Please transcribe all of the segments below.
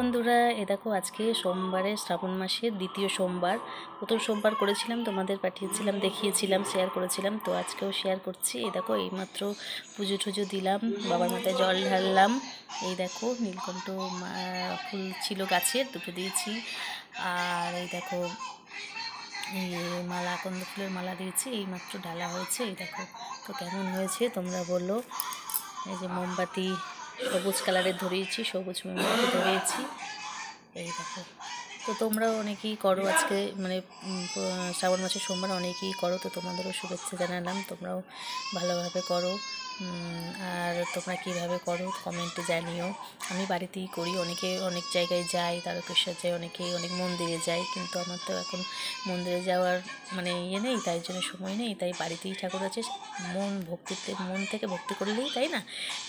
বন্ধুরা, এ দেখো আজকে সোমবারে শ্রাবণ মাসের দ্বিতীয় সোমবার। প্রথম সোমবার করেছিলাম, তোমাদের পাঠিয়েছিলাম, দেখিয়েছিলাম, শেয়ার করেছিলাম। তো আজকেও শেয়ার করছি। এই দেখো এইমাত্র পুজো টুজো দিলাম, বাবার মাথায় জল ঢাললাম। এই দেখো নীলকণ্ঠ ফুল ছিল গাছের, দুটো দিয়েছি। আর এই দেখো এই মালা, আকন্দ ফুলের মালা দিয়েছি, এইমাত্র ঢালা হয়েছে। এই দেখো তো কেমন হয়েছে তোমরা বলো। এই যে মোমবাতি সবুজ কালারের ধরিয়েছি, সবুজ মোমবাতি ধরিয়েছি। এই দেখো, তো তোমরাও অনেকেই করো আজকে, মানে শ্রাবণ মাসের সোমবার অনেকেই করো, তো তোমাদেরও শুভেচ্ছা জানালাম। তোমরাও ভালোভাবে করো। আর তোমরা কীভাবে করো কমেন্টে জানিও। আমি বাড়িতেই করি, অনেকে অনেক জায়গায় যাই, তারকেশ্বর যাই, অনেকেই অনেক মন্দিরে যায়, কিন্তু আমার তো এখন মন্দিরে যাওয়ার মানে নেই, তাই জন্য সময় নেই। তাই বাড়িতেই ঠাকুর আছে, মন থেকে ভক্তি করলেই, তাই না,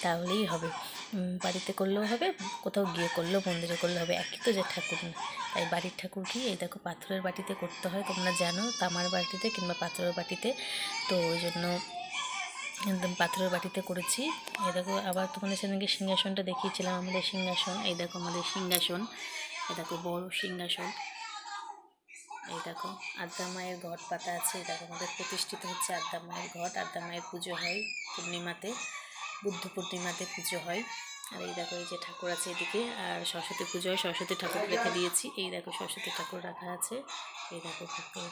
তাহলেই হবে। বাড়িতে করলেও হবে, কোথাও গিয়ে করলেও, মন্দিরে করলেও হবে, একই তো যে ঠাকুর না। তাই বাড়ির ঠাকুর কি এই দেখো পাথরের বাটিতে করতে হয়, তোমরা জানো, তামার বাটিতে কিংবা পাথরের বাটিতে। তো ওই জন্য একদম পাথরের বাটিতে করেছি। এই দেখো আবার তোমাদের সেদিনকে সিংহাসনটা দেখিয়েছিলাম, আমাদের সিংহাসন। এই দেখো আমাদের সিংহাসন, এই দেখো বড় সিংহাসন। এই দেখো আদ্যা মায়ের ঘট পাতা আছে। এই দেখো আমাদের প্রতিষ্ঠিত হচ্ছে আদ্যা মায়ের ঘট। আদ্যা মায়ের পুজো হয় পূর্ণিমাতে, বুদ্ধ পূর্ণিমাতে পুজো হয়। আর এই দেখো এই যে ঠাকুর আছে এদিকে, আর সরস্বতী পুজো হয়, সরস্বতী ঠাকুর রেখে দিয়েছি। এই দেখো সরস্বতী ঠাকুর রাখা আছে। এই দেখো ঠাকুর।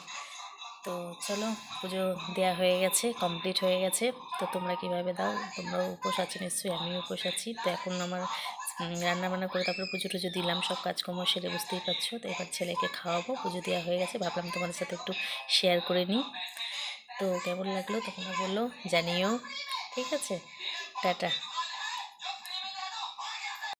তো চলো, পুজো দেওয়া হয়ে গেছে, কমপ্লিট হয়ে গেছে। তো তোমরা কীভাবে দাও, তোমরাও উপোস আছো নিশ্চয়ই, আমিও উপোস আছি। তো এখন আমার রান্নাবান্না করে তারপরে পুজো টুজো দিলাম, সব কাজকর্ম সেরে, বুঝতেই পারছো। তো এবার ছেলেকে খাওয়াবো, পুজো দেওয়া হয়ে গেছে, ভাবলাম তোমাদের সাথে একটু শেয়ার করে নিই। তো কেমন লাগলো তোমরা বললো, জানিও। ঠিক আছে, টাটা।